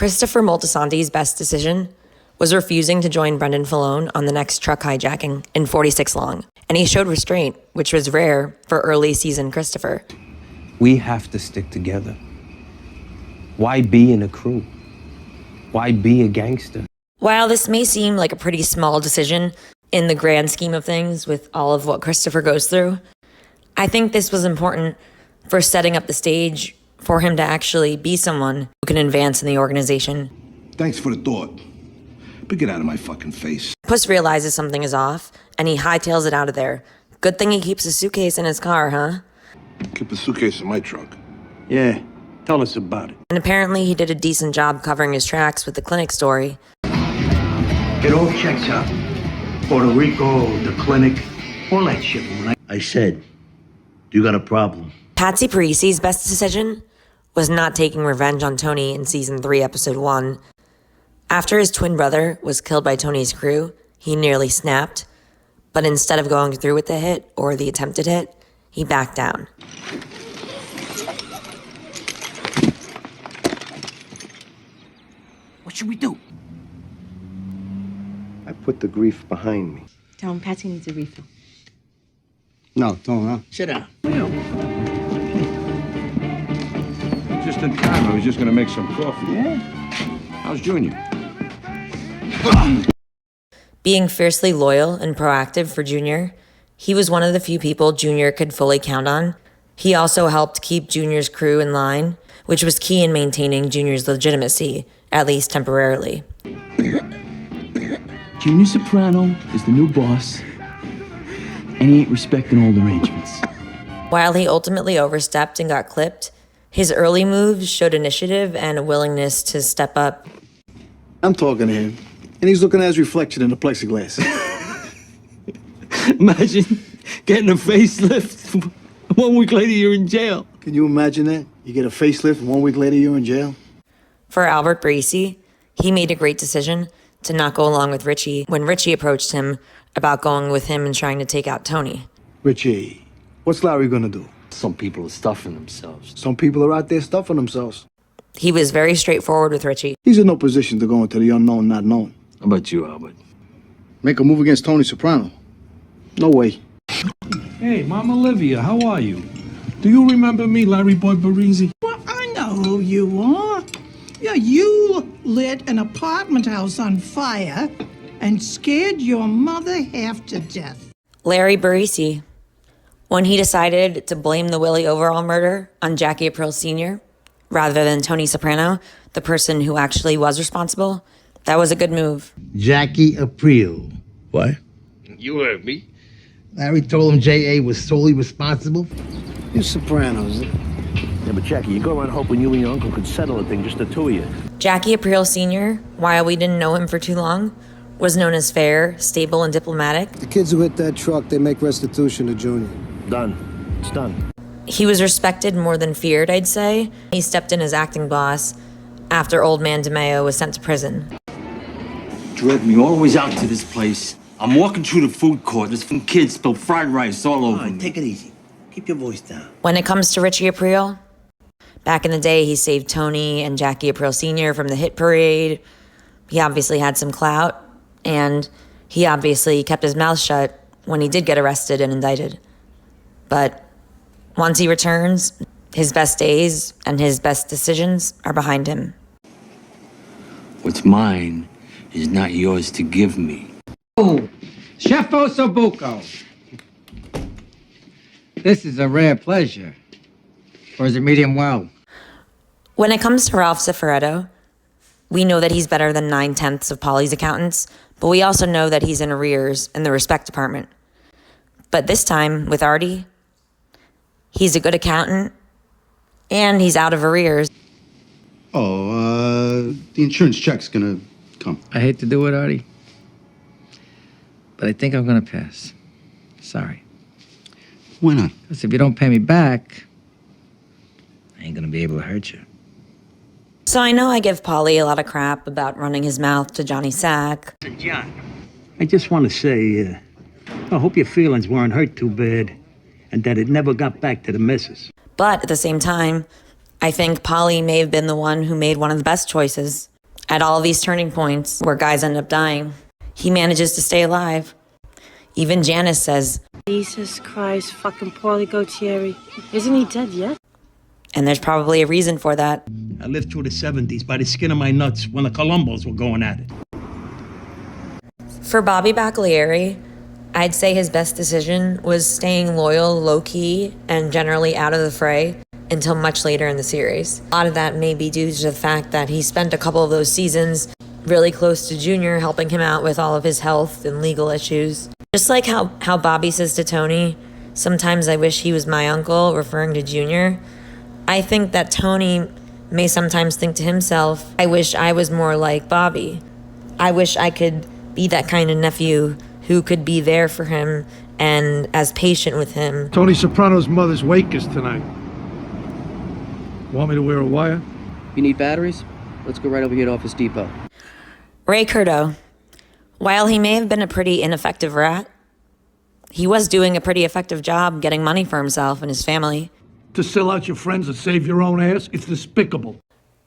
Christopher Moltisanti's best decision was refusing to join Brendan Filone on the next truck hijacking in 46 Long, and he showed restraint, which was rare for early season Christopher. We have to stick together. Why be in a crew? Why be a gangster? While this may seem like a pretty small decision in the grand scheme of things with all of what Christopher goes through, I think this was important for setting up the stage for him to actually be someone who can advance in the organization. Thanks for the thought. But get out of my fucking face. Puss realizes something is off, and he hightails it out of there. Good thing he keeps a suitcase in his car, huh? Keep a suitcase in my trunk. Yeah, tell us about it. And apparently he did a decent job covering his tracks with the clinic story. It all checks out. Puerto Rico, the clinic, all that shit. I said, you got a problem. Patsy Parisi's best decision was not taking revenge on Tony in season 3, episode 1. After his twin brother was killed by Tony's crew, he nearly snapped, but instead of going through with the hit or the attempted hit, he backed down. What should we do? I put the grief behind me. Tell him Patsy needs a refill. No, don't, huh? Sit down. Just in time. I was just gonna make some coffee. Yeah? How's Junior? Being fiercely loyal and proactive for Junior, he was one of the few people Junior could fully count on. He also helped keep Junior's crew in line, which was key in maintaining Junior's legitimacy, at least temporarily. Junior Soprano is the new boss, and he ain't respecting old arrangements. While he ultimately overstepped and got clipped, his early moves showed initiative and a willingness to step up. I'm talking to him, and he's looking at his reflection in the plexiglass. Imagine getting a facelift. 1 week later, you're in jail. Can you imagine that? You get a facelift, and 1 week later, you're in jail? For Albert Barese, he made a great decision to not go along with Richie when Richie approached him about going with him and trying to take out Tony. Richie, what's Larry gonna do? Some people are stuffing themselves. Some people are out there stuffing themselves. He was very straightforward with Richie. He's in no position to go into the unknown, not known. How about you, Albert? Make a move against Tony Soprano? No way. Hey, Mom Olivia, how are you? Do you remember me, Larry Boy Barese? Well, I know who you are. Yeah, you lit an apartment house on fire and scared your mother half to death. Larry Barese, when he decided to blame the Willie Overall murder on Jackie Aprile Sr., rather than Tony Soprano, the person who actually was responsible, that was a good move. Jackie Aprile. What? You heard me. Larry told him J.A. was solely responsible. You Sopranos. Yeah, but Jackie, you go around hoping you and your uncle could settle the thing, just the two of you. Jackie Aprile Sr., while we didn't know him for too long, was known as fair, stable, and diplomatic. The kids who hit that truck, they make restitution to Junior. Done. It's done. He was respected more than feared, I'd say. He stepped in as acting boss after old man DiMeo was sent to prison. Drug me all the way out to this place. I'm walking through the food court. There's some kids spilled fried rice all over me. Take it easy. Keep your voice down. When it comes to Richie Aprile, back in the day, he saved Tony and Jackie Aprile Sr. from the hit parade. He obviously had some clout, and he obviously kept his mouth shut when he did get arrested and indicted. But once he returns, his best days and his best decisions are behind him. What's mine is not yours to give me. Oh, Chef Osobuco. This is a rare pleasure. Or is it medium well? When it comes to Ralph Cifaretto, we know that he's better than 9/10 of Paulie's accountants, but we also know that he's in arrears in the respect department. But this time, with Artie, he's a good accountant, and he's out of arrears. The insurance check's gonna come. I hate to do it, Artie. But I think I'm gonna pass. Sorry. Why not? Because if you don't pay me back, I ain't gonna be able to hurt you. So I know I give Paulie a lot of crap about running his mouth to Johnny Sack. John, I just want to say, I hope your feelings weren't hurt too bad and that it never got back to the missus. But at the same time, I think Paulie may have been the one who made one of the best choices At all these turning points where guys end up dying, he manages to stay alive. Even Janice says, Jesus Christ, fucking Paulie Gautieri. Isn't he dead yet? and there's probably a reason for that. I lived through the 70s by the skin of my nuts when the Columbos were going at it. For Bobby Baccalieri, I'd say his best decision was staying loyal, low-key, and generally out of the fray until much later in the series. A lot of that may be due to the fact that he spent a couple of those seasons really close to Junior, helping him out with all of his health and legal issues. Just like how Bobby says to Tony, sometimes I wish he was my uncle, referring to Junior. I think that Tony may sometimes think to himself, I wish I was more like Bobby. I wish I could be that kind of nephew who could be there for him and as patient with him. Tony Soprano's mother's wake is tonight. Want me to wear a wire? You need batteries? Let's go right over here to Office Depot. Ray Curto, while he may have been a pretty ineffective rat, he was doing a pretty effective job getting money for himself and his family. To sell out your friends and save your own ass? It's despicable.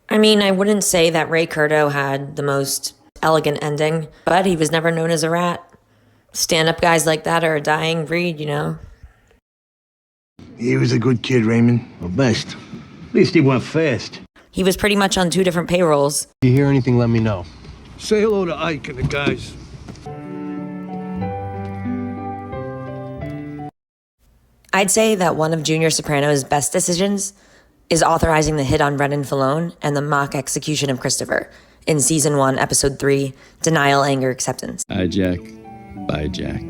I mean, I wouldn't say that Ray Curto had the most elegant ending, but he was never known as a rat. Stand-up guys like that are a dying breed, you know? He was a good kid, Raymond. The best. At least he went fast. He was pretty much on 2 different payrolls. If you hear anything, let me know. Say hello to Ike and the guys. I'd say that one of Junior Soprano's best decisions is authorizing the hit on Brendan Fallone and the mock execution of Christopher in Season 1, Episode 3, Denial, Anger, Acceptance. Hi, Jack. Bye, Jack.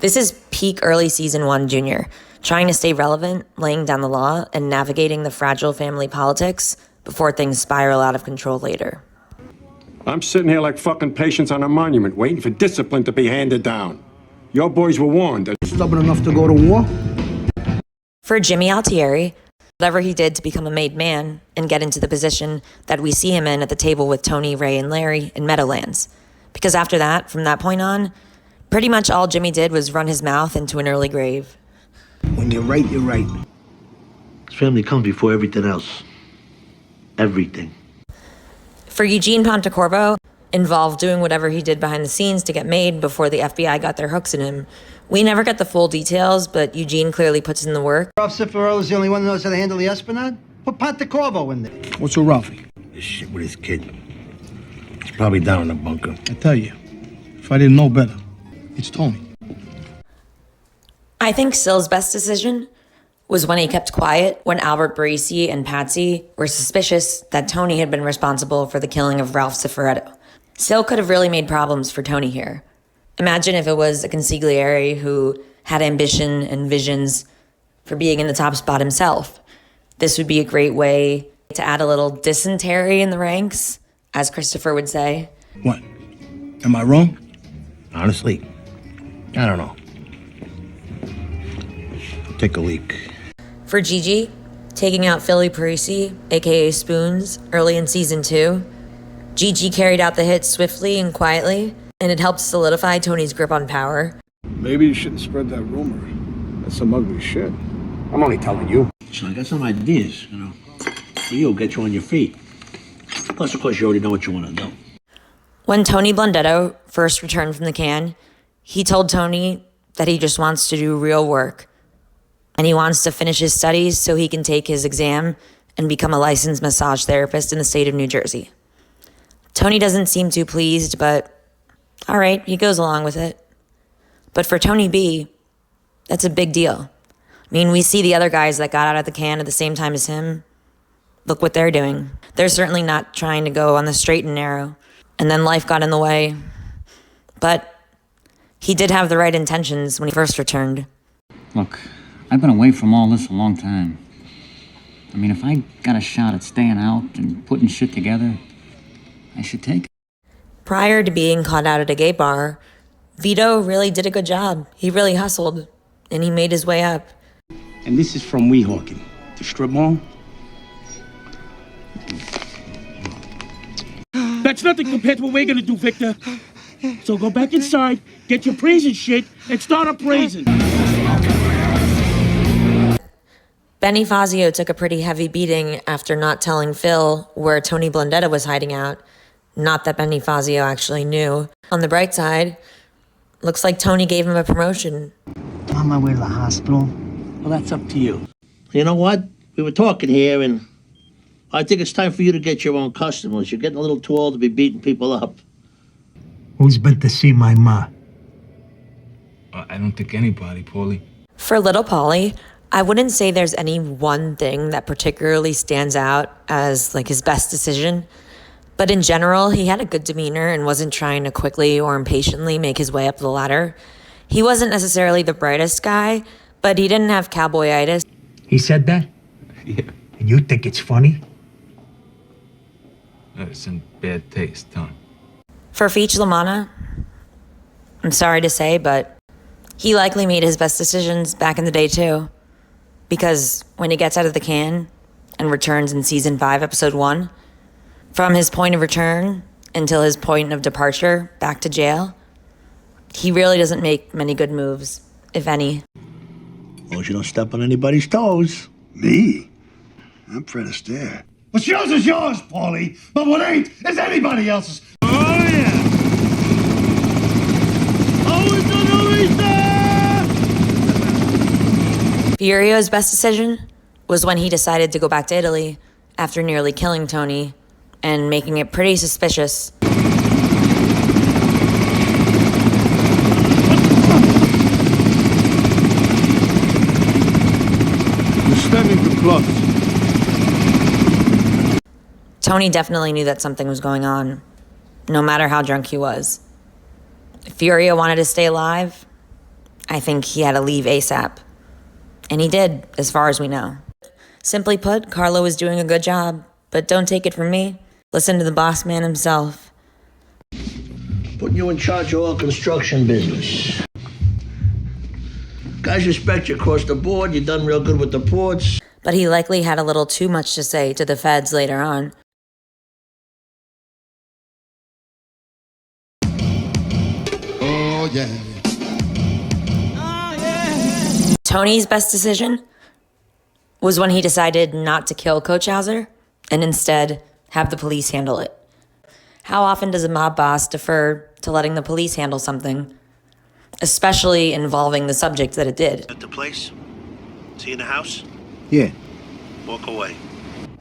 This is peak early Season 1 Junior, trying to stay relevant, laying down the law, and navigating the fragile family politics before things spiral out of control later. I'm sitting here like fucking patients on a monument, waiting for discipline to be handed down. Your boys were warned. Stubborn enough to go to war? For Jimmy Altieri, whatever he did to become a made man and get into the position that we see him in at the table with Tony, Ray, and Larry in Meadowlands. Because after that, from that point on, pretty much all Jimmy did was run his mouth into an early grave. When you're right, you're right. His family comes before everything else. Everything. For Eugene Pontecorvo, involved doing whatever he did behind the scenes to get made before the FBI got their hooks in him. We never get the full details, but Eugene clearly puts in the work. Ralph Cifaretto's the only one who knows how to handle the Esplanade? Put Pontecorvo in there. What's so Ralphie? This shit with his kid. He's probably down in the bunker. I tell you, if I didn't know better, it's Tony. I think Sil's best decision was when he kept quiet when Albert Barese and Patsy were suspicious that Tony had been responsible for the killing of Ralph Cifaretto. Sil could have really made problems for Tony here. Imagine if it was a consigliere who had ambition and visions for being in the top spot himself. This would be a great way to add a little dysentery in the ranks, as Christopher would say. What? Am I wrong? Honestly, I don't know. Take a leak. For Gigi, taking out Philly Parisi, aka Spoons, early in Season 2, Gigi carried out the hit swiftly and quietly, and it helped solidify Tony's grip on power. Maybe you shouldn't spread that rumor. That's some ugly shit. I'm only telling you. So I got some ideas, for you, get you on your feet. Plus, of course, you already know what you want to do. When Tony Blundetto first returned from the can, he told Tony that he just wants to do real work. And he wants to finish his studies so he can take his exam and become a licensed massage therapist in the state of New Jersey. Tony doesn't seem too pleased, but all right, he goes along with it. But for Tony B, that's a big deal. I mean, we see the other guys that got out of the can at the same time as him. Look what they're doing. They're certainly not trying to go on the straight and narrow. And then life got in the way. But he did have the right intentions when he first returned. Look, I've been away from all this a long time. I mean, if I got a shot at staying out and putting shit together, I should take it. Prior to being caught out at a gay bar, Vito really did a good job. He really hustled, and he made his way up. And this is from Weehawken, the strip mall. That's nothing compared to what we're gonna do, Victor. So go back inside, get your praising shit, and start appraising. Benny Fazio took a pretty heavy beating after not telling Phil where Tony Blundetto was hiding out. Not that Benny Fazio actually knew. On the bright side, looks like Tony gave him a promotion. I'm on my way to the hospital. Well, that's up to you. You know what? We were talking here, and I think it's time for you to get your own customers. You're getting a little too old to be beating people up. Who's been to see my ma? I don't think anybody, Paulie. For little Paulie, I wouldn't say there's any one thing that particularly stands out as like his best decision. But in general, he had a good demeanor and wasn't trying to quickly or impatiently make his way up the ladder. He wasn't necessarily the brightest guy, but he didn't have cowboyitis. He said that? Yeah. And you think it's funny? It's in bad taste, Tom. For Feech La Manna, I'm sorry to say, but he likely made his best decisions back in the day too. Because when he gets out of the can and returns in season 5, episode 1, from his point of return until his point of departure back to jail, he really doesn't make many good moves, if any. As long as you don't step on anybody's toes. Me? I'm Fred Astaire. What's yours is yours, Paulie. But what ain't is anybody else's. Oh, yeah. Furio's best decision was when he decided to go back to Italy after nearly killing Tony and making it pretty suspicious. Tony definitely knew that something was going on, no matter how drunk he was. If Furio wanted to stay alive, I think he had to leave ASAP. And he did, as far as we know. Simply put, Carlo was doing a good job, but don't take it from me. Listen to the boss man himself. Putting you in charge of all construction business. Guys respect you across the board. You've done real good with the ports. But he likely had a little too much to say to the feds later on. Oh, yeah. Tony's best decision was when he decided not to kill Coach Hauser and instead have the police handle it. How often does a mob boss defer to letting the police handle something, especially involving the subject that it did? At the place? Is he in the house? Yeah. Walk away.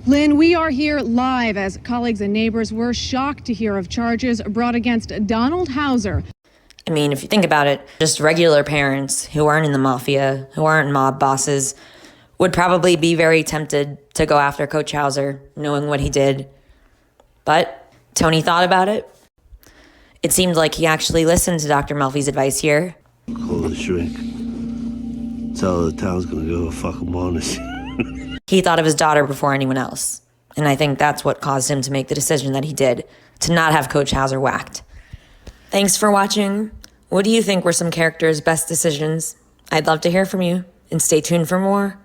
Lynn, we are here live as colleagues and neighbors were shocked to hear of charges brought against Donald Hauser. I mean, if you think about it, just regular parents who aren't in the mafia, who aren't mob bosses, would probably be very tempted to go after Coach Hauser, knowing what he did. But Tony thought about it. It seemed like he actually listened to Dr. Melfi's advice here. Call the shrink. Tell her the town's gonna go fucking bonus. He thought of his daughter before anyone else. And I think that's what caused him to make the decision that he did, to not have Coach Hauser whacked. Thanks for watching. What do you think were some characters' best decisions? I'd love to hear from you, and stay tuned for more.